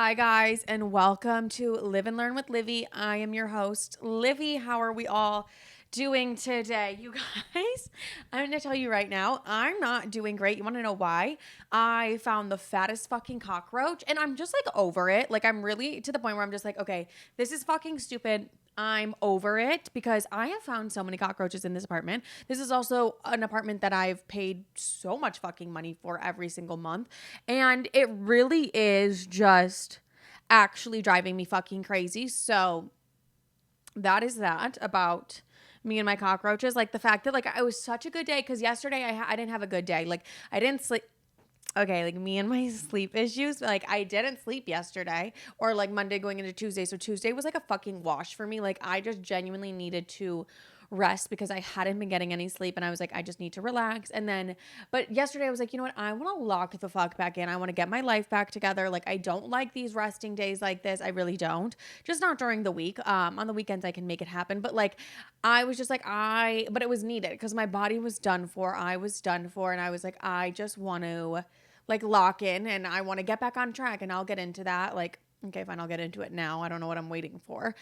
Hi, guys, and welcome to Live and Learn with Livy. I am your host, Livy. How are we all doing today? You guys, I'm going to tell you right now, I'm not doing great. You want to know why? I found the fattest fucking cockroach, and I'm just like over it. Like, I'm really to the point where I'm just like, okay, this is fucking stupid. I'm over it because I have found so many cockroaches in this apartment. This is also an apartment that I've paid so much fucking money for every single month. And it really is just actually driving me fucking crazy. So that is that about me and my cockroaches. Like the fact that like it was such a good day because yesterday I didn't have a good day. Like I didn't sleep. Okay, like me and my sleep issues, like I didn't sleep yesterday or like Monday going into Tuesday. So Tuesday was like a fucking wash for me. Like I just genuinely needed to rest because I hadn't been getting any sleep and I was like, I just need to relax. And then, but yesterday I was like, you know what? I want to lock the fuck back in. I want to get my life back together. Like I don't like these resting days like this. I really don't. Just not during the week. On the weekends I can make it happen. But like I was just like, but it was needed because my body was done for. I was done for. And I was like, I just want to like lock in and I want to get back on track and I'll get into that. Like, okay, fine, I'll get into it now. I don't know what I'm waiting for.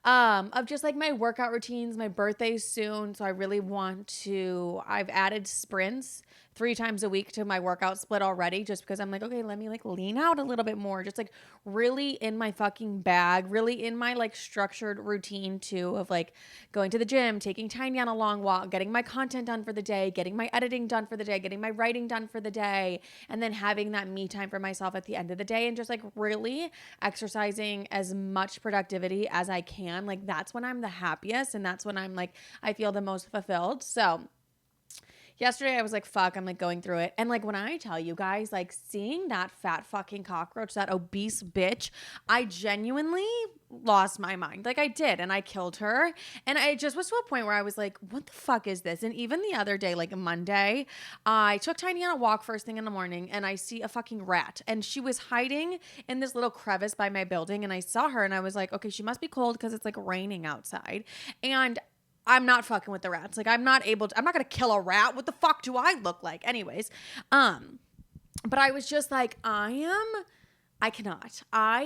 Of just like my workout routines, my birthday's soon. So I really want to, I've added sprints 3 times a week to my workout split already just because I'm like, okay, let me like lean out a little bit more. Just like really in my fucking bag, really in my like structured routine too of like going to the gym, taking Tiny on a long walk, getting my content done for the day, getting my editing done for the day, getting my writing done for the day, and then having that me time for myself at the end of the day and just like really exercising as much productivity as I can. Like that's when I'm the happiest and that's when I'm like I feel the most fulfilled. So yesterday I was like, fuck, I'm like going through it. And like when I tell you guys, like seeing that fat fucking cockroach, that obese bitch, I genuinely lost my mind. Like I did. And I killed her. And I just was to a point where I was like, what the fuck is this? And even the other day, like Monday, I took Tiny on a walk first thing in the morning and I see a fucking rat. And she was hiding in this little crevice by my building. And I saw her and I was like, okay, she must be cold because it's like raining outside. And I'm not fucking with the rats. Like I'm not gonna kill a rat. What the fuck do I look like? Anyways, but I was just like, I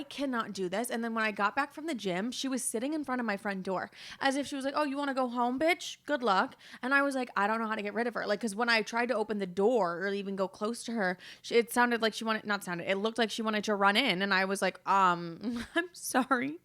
cannot do this. And then when I got back from the gym, she was sitting in front of my front door as if she was like, oh, you want to go home, bitch? Good luck. And I was like, I don't know how to get rid of her. Like, cause when I tried to open the door or even go close to her, it sounded like it looked like she wanted to run in. And I was like, I'm sorry.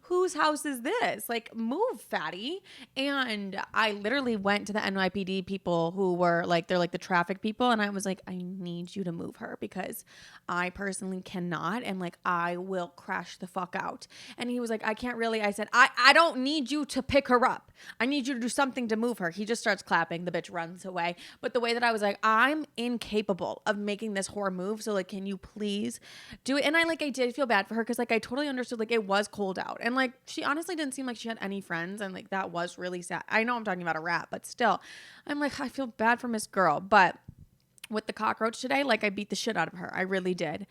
Whose house is this? Like, move, fatty. And I literally went to the NYPD people who were like, they're like the traffic people. And I was like, I need you to move her because I personally cannot. And like, I will crash the fuck out. And he was like, I can't really. I said, I don't need you to pick her up. I need you to do something to move her. He just starts clapping. The bitch runs away. But the way that I was like, I'm incapable of making this whore move. So like, can you please do it? And I did feel bad for her because like, I totally understood like it was cold out. And like, she honestly didn't seem like she had any friends. And like, that was really sad. I know I'm talking about a rat, but still, I'm like, I feel bad for Miss Girl. But with the cockroach today, like I beat the shit out of her. I really did.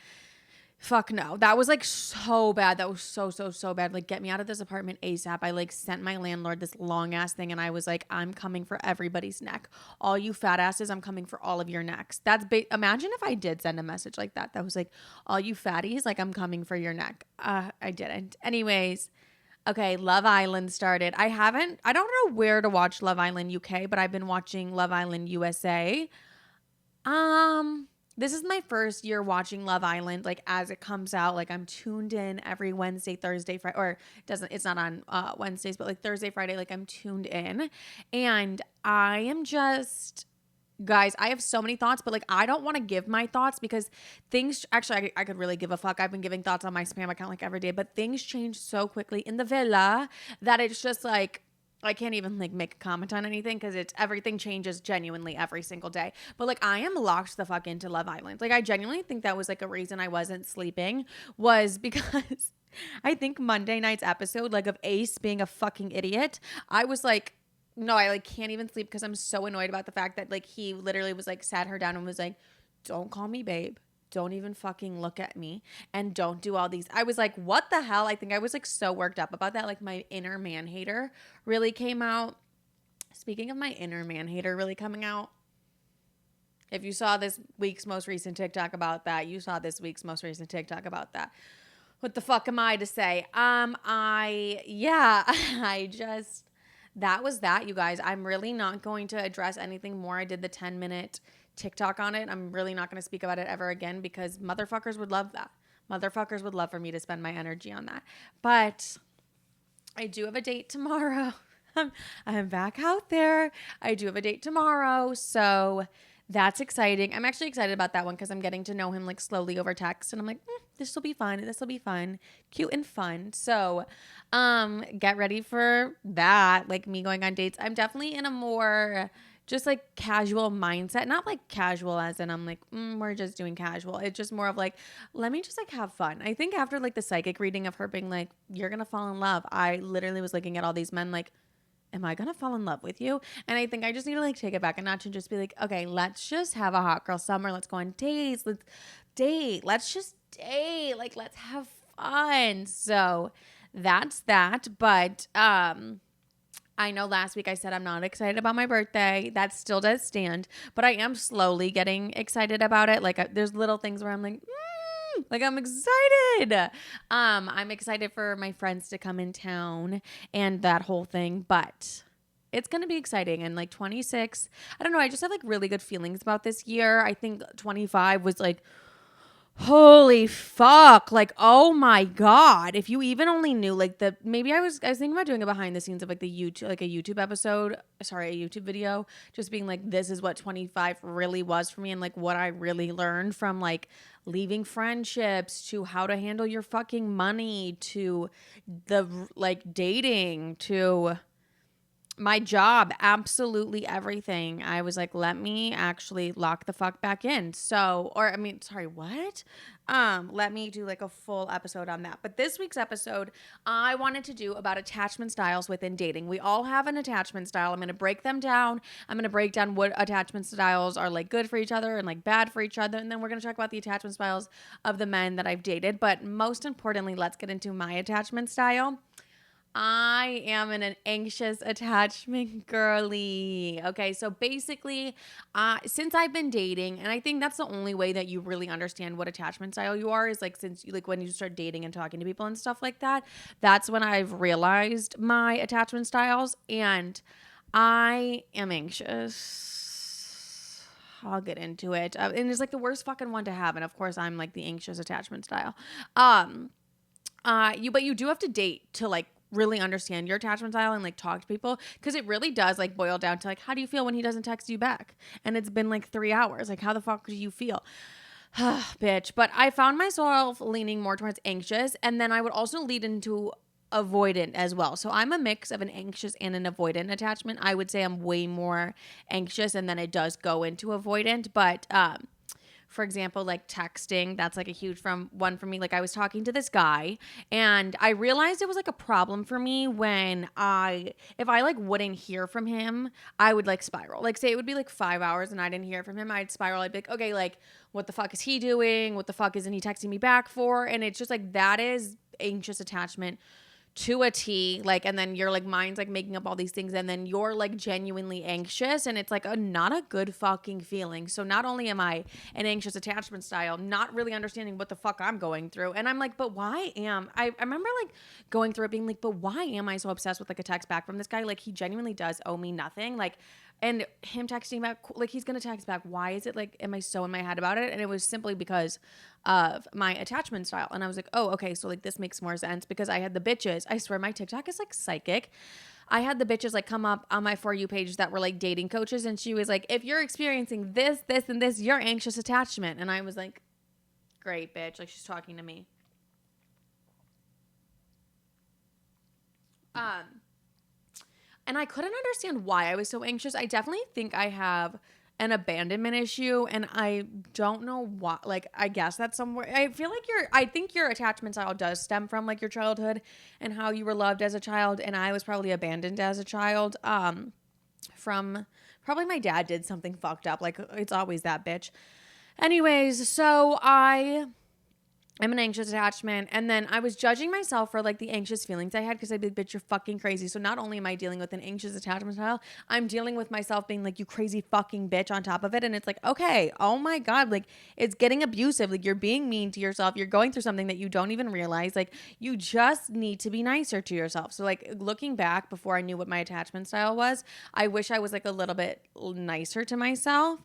Fuck no. That was like so bad. That was so bad. Like get me out of this apartment ASAP. I like sent my landlord this long ass thing and I was like, I'm coming for everybody's neck. All you fat asses, I'm coming for all of your necks. Imagine if I did send a message like that. That was like, all you fatties, like I'm coming for your neck. I didn't. Anyways, okay, Love Island started. I don't know where to watch Love Island UK, but I've been watching Love Island USA. This is my first year watching Love Island, like as it comes out. Like I'm tuned in every Wednesday, Thursday, Friday, or it's not on Wednesdays, but like Thursday, Friday, like I'm tuned in. And I am just, guys, I have so many thoughts, but like I don't want to give my thoughts because things actually I could really give a fuck. I've been giving thoughts on my spam account like every day, but things change so quickly in the villa that it's just like I can't even like make a comment on anything because everything changes genuinely every single day. But like I am locked the fuck into Love Island. Like I genuinely think that was like a reason I wasn't sleeping was because I think Monday night's episode, like of Ace being a fucking idiot, I was like, no, I like can't even sleep because I'm so annoyed about the fact that like he literally was like sat her down and was like, don't call me babe. Don't even fucking look at me and don't do all these. I was like, what the hell? I think I was like so worked up about that. Like my inner man hater really came out. Speaking of my inner man hater really coming out, if you saw this week's most recent TikTok about that, you saw this week's most recent TikTok about that. what the fuck am I to say? I just, that was that, you guys. I'm really not going to address anything more. I did the 10-minute TikTok on it. I'm really not going to speak about it ever again because motherfuckers would love that. Motherfuckers would love for me to spend my energy on that. But I do have a date tomorrow. I'm back out there. I do have a date tomorrow. So that's exciting. I'm actually excited about that one because I'm getting to know him like slowly over text. And I'm like, this will be fun. This will be fun. Cute and fun. So get ready for that. Like me going on dates. I'm definitely in a more just like casual mindset. Not like casual as in I'm like, we're just doing casual. It's just more of like, let me just like have fun. I think after like the psychic reading of her being like, you're going to fall in love. I literally was looking at all these men like, am I going to fall in love with you? And I think I just need to like take it back a notch and just be like, okay, let's just have a hot girl summer. Let's go on dates. Let's date. Let's just date. Like, let's have fun. So that's that. But, I know last week I said I'm not excited about my birthday. That still does stand, but I am slowly getting excited about it. Like there's little things where I'm like I'm excited. I'm excited for my friends to come in town and that whole thing, but it's going to be exciting. And like 26, I don't know. I just have like really good feelings about this year. I think 25 was like, holy fuck. Like, oh my God. If you even only knew like maybe I was thinking about doing a behind the scenes of like a YouTube episode, sorry, a YouTube video, just being like, this is what 25 really was for me. And like what I really learned from like leaving friendships to how to handle your fucking money to the like dating to my job, absolutely everything. I was like, let me actually lock the fuck back in. So, or I mean, sorry, what? Let me do like a full episode on that. But this week's episode, I wanted to do about attachment styles within dating. We all have an attachment style. I'm going to break them down. I'm going to break down what attachment styles are like good for each other and like bad for each other. And then we're going to talk about the attachment styles of the men that I've dated. But most importantly, let's get into my attachment style. I am an anxious attachment girly. Okay, so basically, since I've been dating, and I think that's the only way that you really understand what attachment style you are is like since you like when you start dating and talking to people and stuff like that. That's when I've realized my attachment styles, and I am anxious. I'll get into it, and it's like the worst fucking one to have, and of course, I'm like the anxious attachment style. But you do have to date to like really understand your attachment style and like talk to people because it really does like boil down to like how do you feel when he doesn't text you back and it's been like 3 hours, like how the fuck do you feel? Bitch. But I found myself leaning more towards anxious, and then I would also lead into avoidant as well. So I'm a mix of an anxious and an avoidant attachment. I would say I'm way more anxious and then it does go into avoidant, but for example, like texting, that's like a huge one for me. Like I was talking to this guy and I realized it was like a problem for me when if I like wouldn't hear from him, I would like spiral. Like say it would be like 5 hours and I didn't hear from him, I'd spiral. I'd be like, okay, like what the fuck is he doing? What the fuck isn't he texting me back for? And it's just like, that is anxious attachment to a T, like, and then your like mind's like making up all these things and then you're like genuinely anxious and it's like not a good fucking feeling. So not only am I an anxious attachment style, not really understanding what the fuck I'm going through, and I'm like, but why am I remember like going through it being like, but why am I so obsessed with like a text back from this guy? Like he genuinely does owe me nothing, like, and him texting back, like he's gonna text back, why is it like, am I so in my head about it? And it was simply because of my attachment style. And I was like, oh, okay, so like this makes more sense because I had the bitches, I swear my TikTok is like psychic. I had the bitches like come up on my For You page that were like dating coaches, and she was like, if you're experiencing this, this, and this, you're anxious attachment. And I was like, great, bitch, like she's talking to me. And I couldn't understand why I was so anxious. I definitely think I have an abandonment issue, and I don't know what, like, I guess that's somewhere. I feel like I think your attachment style does stem from like your childhood and how you were loved as a child. And I was probably abandoned as a child, from probably my dad did something fucked up. Like it's always that bitch. Anyways, so I I'm an anxious attachment. And then I was judging myself for like the anxious feelings I had because I'd be like, bitch, you're fucking crazy. So not only am I dealing with an anxious attachment style, I'm dealing with myself being like, you crazy fucking bitch on top of it. And it's like, okay, oh my God, like it's getting abusive. Like you're being mean to yourself. You're going through something that you don't even realize. Like you just need to be nicer to yourself. So like looking back before I knew what my attachment style was, I wish I was like a little bit nicer to myself.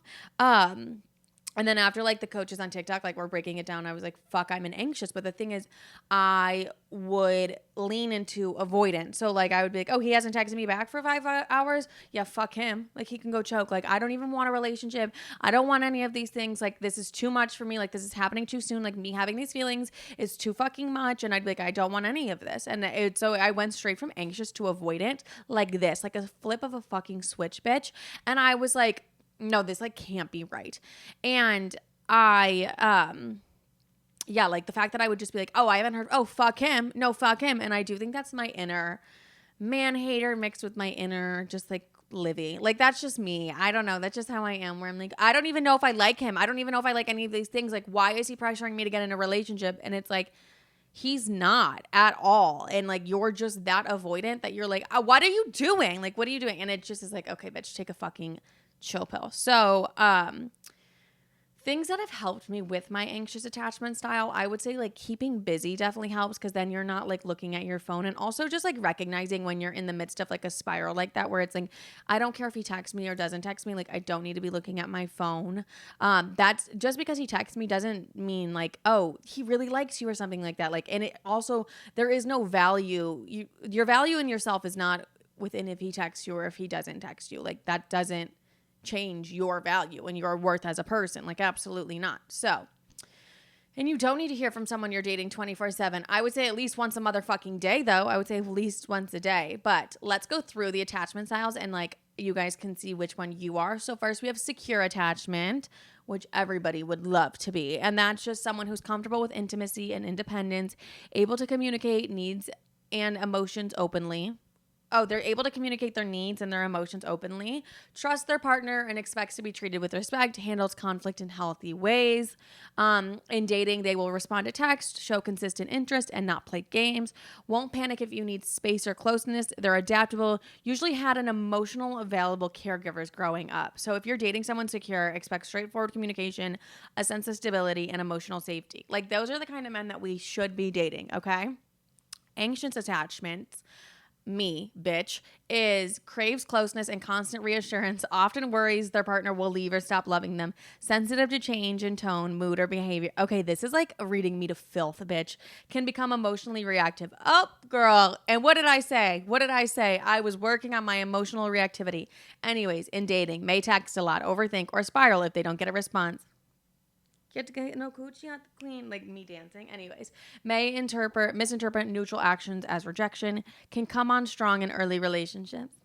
And then after like the coaches on TikTok, like were breaking it down, I was like, fuck, I'm an anxious. But the thing is, I would lean into avoidance. So like I would be like, oh, he hasn't texted me back for 5 hours. Yeah, fuck him. Like he can go choke. Like I don't even want a relationship. I don't want any of these things. Like this is too much for me. Like this is happening too soon. Like me having these feelings is too fucking much. And I'd be like, I don't want any of this. And so I went straight from anxious to avoidant like this, like a flip of a fucking switch, bitch. And I was like, no, this like can't be right. And yeah, like the fact that I would just be like, oh, I haven't heard, oh, fuck him. No, fuck him. And I do think that's my inner man hater mixed with my inner just like Livy. Like that's just me. I don't know. That's just how I am, where I'm like, I don't even know if I like him. I don't even know if I like any of these things. Like, why is he pressuring me to get in a relationship? And it's like, he's not at all. And like, you're just that avoidant that you're like, what are you doing? Like, what are you doing? And it just is like, okay, bitch, take a fucking chill pill. So, things that have helped me with my anxious attachment style, I would say like keeping busy definitely helps because then you're not like looking at your phone, and also just like recognizing when you're in the midst of like a spiral like that where it's like, I don't care if he texts me or doesn't text me, like I don't need to be looking at my phone. That's just because he texts me doesn't mean like, oh, he really likes you or something like that. Like, and it also, there is no value. Your value in yourself is not within if he texts you or if he doesn't text you. Like that doesn't change your value and your worth as a person. Like absolutely not. So, and you don't need to hear from someone you're dating 24/7. I would say at least once a motherfucking day though. I would say at least once a day. But let's go through the attachment styles and like you guys can see which one you are. So first we have secure attachment, which everybody would love to be. And that's just someone who's comfortable with intimacy and independence, able to communicate needs and emotions openly. Oh, they're able to communicate their needs and their emotions openly, trust their partner and expects to be treated with respect, handles conflict in healthy ways. In dating, they will respond to text, show consistent interest, and not play games. Won't panic if you need space or closeness. They're adaptable, usually had an emotional, available caregivers growing up. So if you're dating someone secure, expect straightforward communication, a sense of stability, and emotional safety. Like those are the kind of men that we should be dating, okay? Anxious attachments, me, bitch, is craves closeness and constant reassurance, often worries their partner will leave or stop loving them, sensitive to change in tone, mood, or behavior. Okay, this is like reading me to filth, bitch. Can become emotionally reactive. Oh, girl. And what did I say? What did I say? I was working on my emotional reactivity. Anyways, in dating, may text a lot, overthink, or spiral if they don't get a response. Get to get no coochie out the clean, like me dancing. Anyways, may misinterpret neutral actions as rejection, can come on strong in early relationships.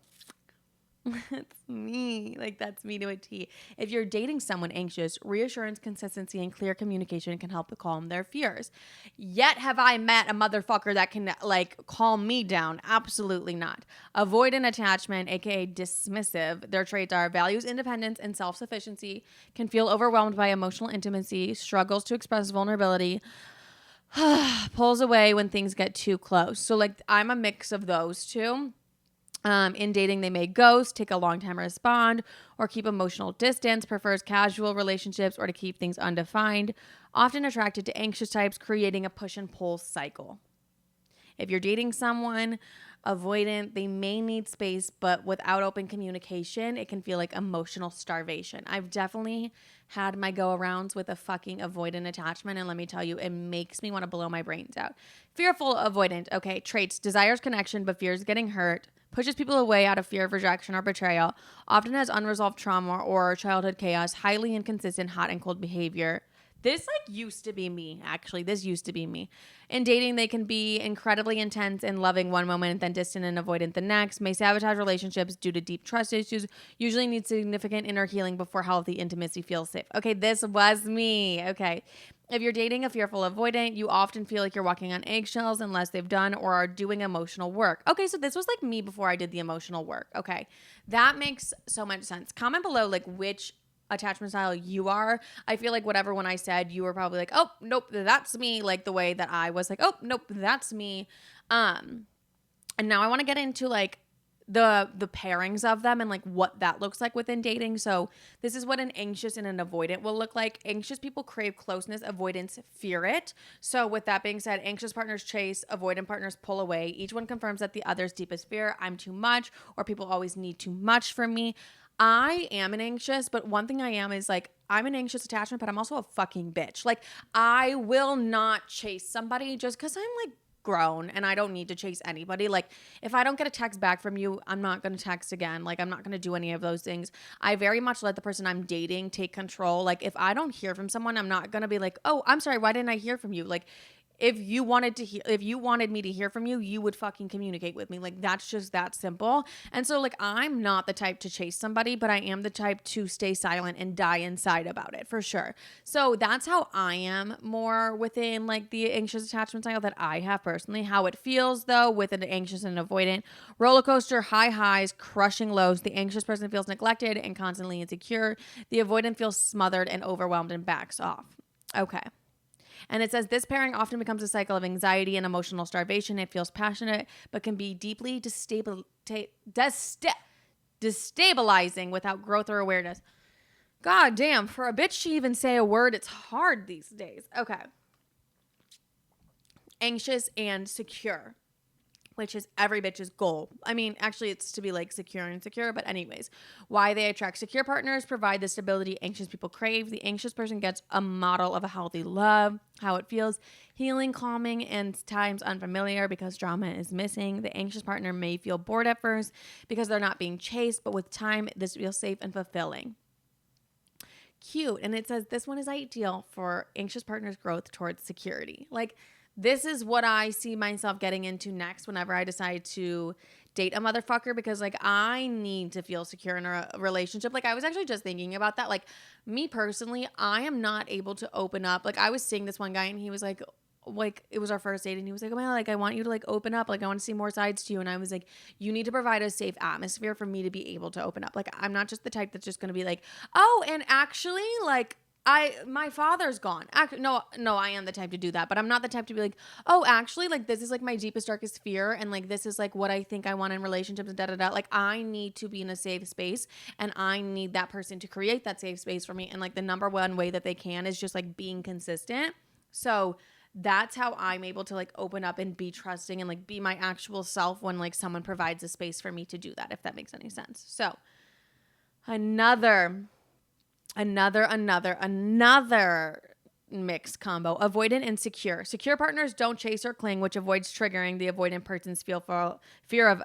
That's me. Like, that's me to a T. If you're dating someone anxious, reassurance, consistency, and clear communication can help to calm their fears. Yet have I met a motherfucker that can, like, calm me down? Absolutely not. Avoidant attachment, aka dismissive. Their traits are values independence and self-sufficiency, can feel overwhelmed by emotional intimacy, struggles to express vulnerability, pulls away when things get too close. So, like, I'm a mix of those two. In dating, they may ghost, take a long time to respond, or keep emotional distance, prefers casual relationships, or to keep things undefined, often attracted to anxious types, creating a push and pull cycle. If you're dating someone avoidant, they may need space, but without open communication, it can feel like emotional starvation. I've definitely had my go-arounds with a fucking avoidant attachment, and let me tell you, it makes me want to blow my brains out. Fearful avoidant, okay, traits, desires connection, but fears getting hurt, pushes people away out of fear of rejection or betrayal, often has unresolved trauma or childhood chaos, highly inconsistent hot and cold behavior. This like used to be me, actually. This used to be me. In dating, they can be incredibly intense and loving one moment, then distant and avoidant the next, may sabotage relationships due to deep trust issues, usually need significant inner healing before healthy intimacy feels safe. Okay, this was me. Okay. If you're dating a fearful avoidant, you often feel like you're walking on eggshells unless they've done or are doing emotional work. Okay, so this was like me before I did the emotional work. Okay, that makes so much sense. Comment below like which attachment style you are. I feel like whatever one I said, you were probably like, oh, nope, that's me. Like the way that I was like, oh, nope, that's me. And now I want to get into like the pairings of them and like what that looks like within dating. So this is what an anxious and an avoidant will look like. Anxious people crave closeness, avoidants fear it. So with that being said, anxious partners chase, avoidant partners pull away. Each one confirms that the other's deepest fear, I'm too much, or people always need too much from me. I am an anxious, but one thing I am is like, I'm an anxious attachment, but I'm also a fucking bitch. Like, I will not chase somebody just because I'm like grown and I don't need to chase anybody. Like, if I don't get a text back from you, I'm not going to text again. Like, I'm not going to do any of those things. I very much let the person I'm dating take control. Like, if I don't hear from someone, I'm not going to be like, oh, I'm sorry, why didn't I hear from you? Like, if you wanted me to hear from you, you would fucking communicate with me. Like, that's just that simple. And so like, I'm not the type to chase somebody, but I am the type to stay silent and die inside about it for sure. So that's how I am more within like the anxious attachment style that I have personally. How it feels though with an anxious and avoidant: roller coaster, high highs, crushing lows. The anxious person feels neglected and constantly insecure. The avoidant feels smothered and overwhelmed and backs off. Okay. And it says this pairing often becomes a cycle of anxiety and emotional starvation. It feels passionate, but can be deeply destabilizing without growth or awareness. God damn, for a bitch to even say a word, it's hard these days. Okay. Anxious and secure, which is every bitch's goal. I mean, actually, it's to be like secure and insecure, but anyways, why they attract secure partners: provide the stability anxious people crave. The anxious person gets a model of a healthy love, how it feels, healing, calming, and times unfamiliar because drama is missing. The anxious partner may feel bored at first because they're not being chased, but with time, this feels safe and fulfilling. Cute. And it says this one is ideal for anxious partners' growth towards security. Like, this is what I see myself getting into next whenever I decide to date a motherfucker, because like, I need to feel secure in a relationship. Like, I was actually just thinking about that. Like, me personally, I am not able to open up. Like, I was seeing this one guy and he was like it was our first date and he was like, oh man, like, I want you to like open up. Like, I want to see more sides to you. And I was like, you need to provide a safe atmosphere for me to be able to open up. Like, I'm not just the type that's just going to be like, oh, and actually like, my father's gone. No, I am the type to do that, but I'm not the type to be like, oh, actually, like, this is like my deepest, darkest fear, and like, this is like what I think I want in relationships, and da da da. Like, I need to be in a safe space, and I need that person to create that safe space for me. And like, the number one way that they can is just like being consistent. So that's how I'm able to like open up and be trusting and like be my actual self when like someone provides a space for me to do that, if that makes any sense. So another mixed combo: avoidant and secure. Secure partners don't chase or cling, which avoids triggering the avoidant person's fear of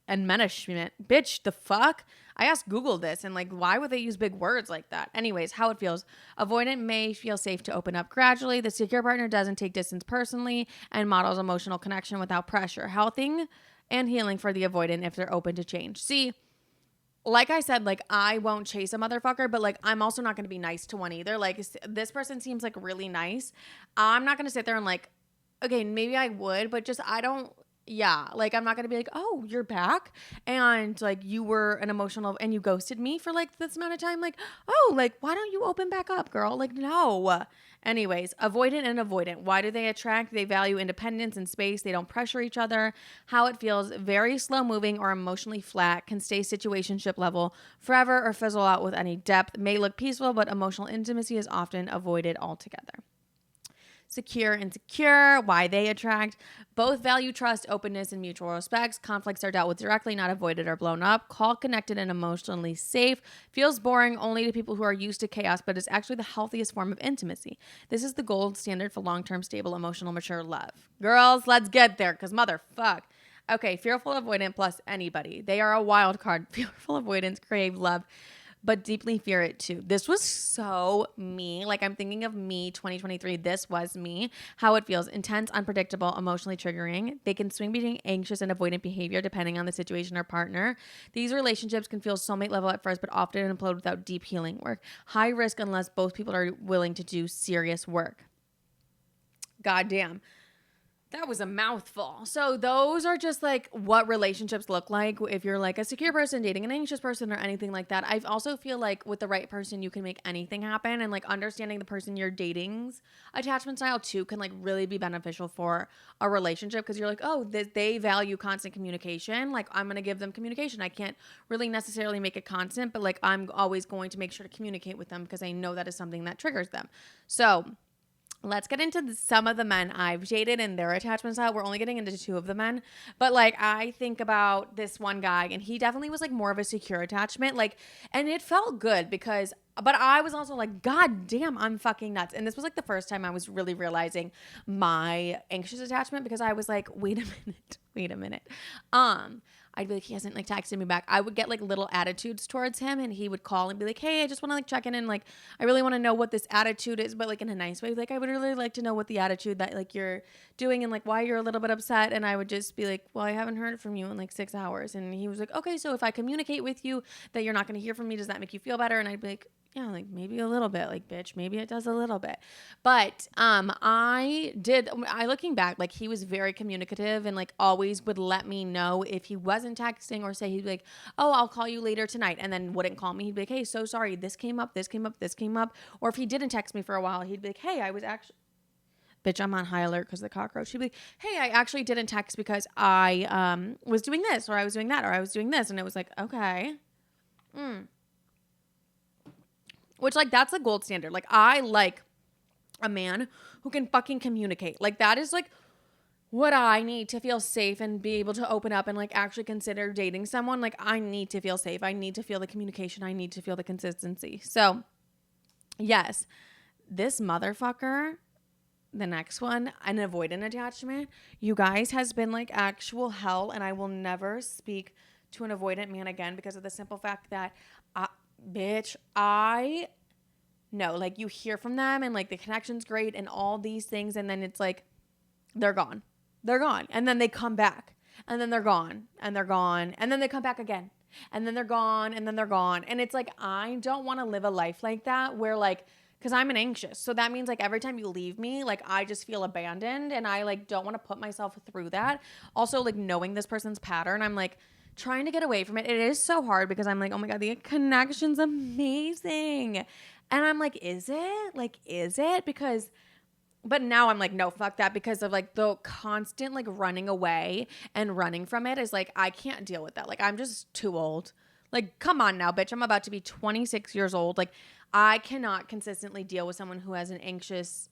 enmeshment. Bitch, the fuck? I asked Google this and like, why would they use big words like that? Anyways, how it feels: avoidant may feel safe to open up gradually. The secure partner doesn't take distance personally and models emotional connection without pressure. Healthing and healing for the avoidant if they're open to change. See, like I said, like, I won't chase a motherfucker, but like, I'm also not going to be nice to one either. Like, this person seems like really nice. I'm not going to sit there and like, okay, maybe I would, but just, I don't, yeah. Like, I'm not going to be like, oh, you're back. And like, you were an emotional and you ghosted me for like this amount of time. Like, oh, like, why don't you open back up, girl? Like, no. Anyways, avoidant and avoidant. Why do they attract? They value independence and space. They don't pressure each other. How it feels: very slow moving or emotionally flat. Can stay situationship level forever or fizzle out with any depth. May look peaceful, but emotional intimacy is often avoided altogether. Secure and secure. Why they attract: both value trust, openness, and mutual respects. Conflicts are dealt with directly, not avoided or blown up. Call connected and emotionally safe. Feels boring only to people who are used to chaos, but is actually the healthiest form of intimacy. This is the gold standard for long-term, stable, emotional, mature love. Girls, let's get there, because motherfuck. Okay, fearful avoidant plus anybody. They are a wild card. Fearful avoidants crave love, but deeply fear it too. This was so me. Like, I'm thinking of me 2023. This was me. How it feels: intense, unpredictable, emotionally triggering. They can swing between anxious and avoidant behavior depending on the situation or partner. These relationships can feel soulmate level at first, but often implode without deep healing work. High risk unless both people are willing to do serious work. Goddamn. That was a mouthful. So those are just like what relationships look like if you're like a secure person dating an anxious person or anything like that. I also feel like with the right person, you can make anything happen, and like understanding the person you're dating's attachment style too can like really be beneficial for a relationship, because you're like, oh, they value constant communication. Like I'm going to give them communication. I can't really necessarily make it constant, but like I'm always going to make sure to communicate with them because I know that is something that triggers them. So let's get into some of the men I've dated and their attachment style. We're only getting into two of the men, but like I think about this one guy, and he definitely was like more of a secure attachment, like, and it felt good because, but I was also like, God damn, I'm fucking nuts. And this was like the first time I was really realizing my anxious attachment, because I was like, wait a minute. I'd be like, he hasn't like texted me back. I would get like little attitudes towards him, and he would call and be like, hey, I just want to like check in, and like I really want to know what this attitude is, but like in a nice way. Like I would really like to know what the attitude that like you're doing and like why you're a little bit upset. And I would just be like, well, I haven't heard from you in like 6 hours. And he was like, okay, so if I communicate with you that you're not going to hear from me, does that make you feel better? And I'd be like, yeah, like maybe a little bit, like, bitch, maybe it does a little bit. But I looking back, like he was very communicative and like always would let me know if he wasn't texting, or say he'd be like, oh, I'll call you later tonight, and then wouldn't call me. He'd be like, hey, so sorry, this came up. Or if he didn't text me for a while, he'd be like, hey, I was actually, bitch, I'm on high alert because of the cockroach. She'd be like, hey, I actually didn't text because I was doing this, or I was doing that, or I was doing this. And it was like, okay. Which, like, that's the gold standard. Like, I like a man who can fucking communicate. Like, that is, like, what I need to feel safe and be able to open up and, like, actually consider dating someone. Like, I need to feel safe. I need to feel the communication. I need to feel the consistency. So, yes, this motherfucker, the next one, an avoidant attachment, you guys, has been, like, actual hell. And I will never speak to an avoidant man again because of the simple fact that bitch, no, like you hear from them and like the connection's great and all these things, and then it's like they're gone. And then they come back, and then they're gone, and they're gone, and then they come back again, and then they're gone, and then they're gone. And it's like, I don't want to live a life like that where like, because I'm an anxious. So that means like every time you leave me, like I just feel abandoned, and I like don't want to put myself through that. Also, like knowing this person's pattern, I'm like trying to get away from it. It is so hard because I'm like, oh my God, the connection's amazing. And I'm like, is it? Like, is it? Because, but now I'm like, no, fuck that, because of like the constant like running away and running from it is like, I can't deal with that. Like, I'm just too old. Like, come on now, bitch. I'm about to be 26 years old. Like, I cannot consistently deal with someone who has an avoidant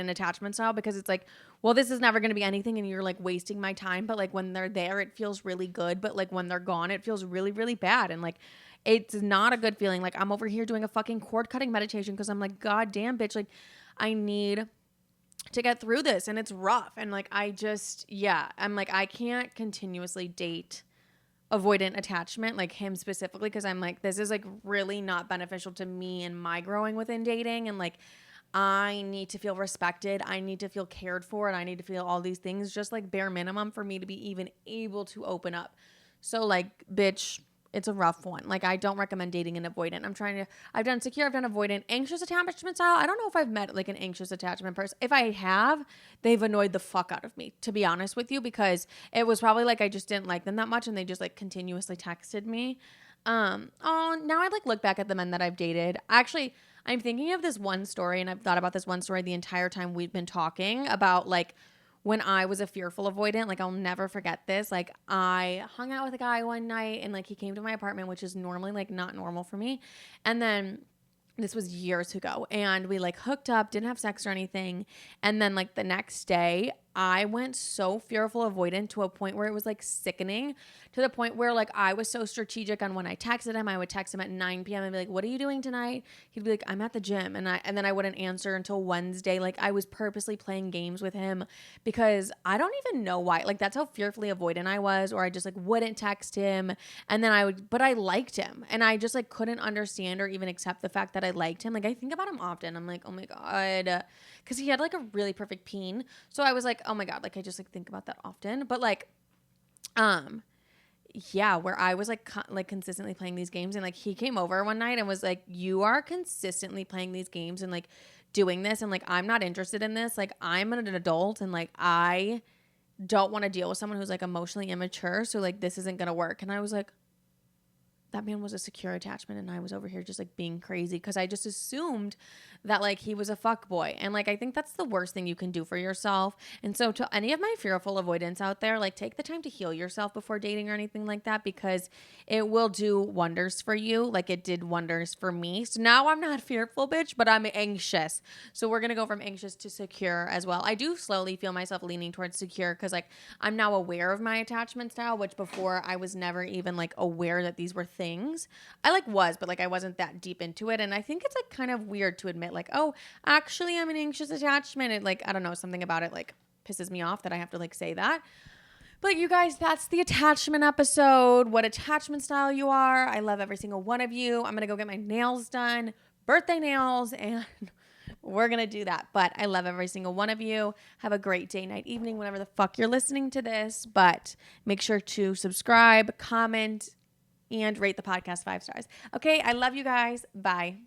attachment style, because it's like, well, this is never going to be anything and you're like wasting my time. But like when they're there, it feels really good. But like when they're gone, it feels really, really bad. And like, it's not a good feeling. Like I'm over here doing a fucking cord cutting meditation because I'm like, God damn, bitch. Like I need to get through this, and it's rough. And like, I'm like, I can't continuously date avoidant attachment, like him specifically, because I'm like, this is like really not beneficial to me and my growing within dating. And like, I need to feel respected. I need to feel cared for, and I need to feel all these things, just like bare minimum for me to be even able to open up. So like, bitch, it's a rough one. Like, I don't recommend dating an avoidant. I've done secure, I've done avoidant. Anxious attachment style, I don't know if I've met like an anxious attachment person. If I have, they've annoyed the fuck out of me, to be honest with you, because it was probably like I just didn't like them that much, and they just like continuously texted me. Now I like look back at the men that I've dated. Actually, I'm thinking of this one story, and I've thought about this one story the entire time we've been talking about, like, when I was a fearful avoidant. Like, I'll never forget this. Like, I hung out with a guy one night, and like he came to my apartment, which is normally like not normal for me. And then this was years ago, and we like hooked up, didn't have sex or anything. And then like the next day, I went so fearful avoidant to a point where it was like sickening, to the point where like I was so strategic on when I texted him. I would text him at 9 p.m. and be like, what are you doing tonight? He'd be like, I'm at the gym. And then I wouldn't answer until Wednesday. Like, I was purposely playing games with him because I don't even know why. Like, that's how fearfully avoidant I was, or I just like wouldn't text him. And then but I liked him, and I just like couldn't understand or even accept the fact that I liked him. Like, I think about him often. I'm like, oh my God, because he had like a really perfect peen. So I was like, oh my God, like I just like think about that often. But like, yeah, where I was like consistently playing these games, and like he came over one night and was like, you are consistently playing these games and like doing this and like I'm not interested in this. Like I'm an adult and like I don't want to deal with someone who's like emotionally immature. So like this isn't gonna work. And I was like, that man was a secure attachment and I was over here just like being crazy because I just assumed that like he was a fuck boy. And like I think that's the worst thing you can do for yourself. And so to any of my fearful avoidants out there, like take the time to heal yourself before dating or anything like that because it will do wonders for you. Like it did wonders for me. So now I'm not fearful, bitch, but I'm anxious. So we're going to go from anxious to secure as well. I do slowly feel myself leaning towards secure because like I'm now aware of my attachment style, which before I was never even like aware that these were things. I like was, but like I wasn't that deep into it. And I think it's like kind of weird to admit like, oh, actually I'm an anxious attachment. It like, I don't know, something about it like pisses me off that I have to like say that. But you guys, that's the attachment episode. What attachment style you are. I love every single one of you. I'm going to go get my nails done, birthday nails, and we're going to do that. But I love every single one of you. Have a great day, night, evening, whenever the fuck you're listening to this. But make sure to subscribe, comment, and rate the podcast 5 stars. Okay, I love you guys. Bye.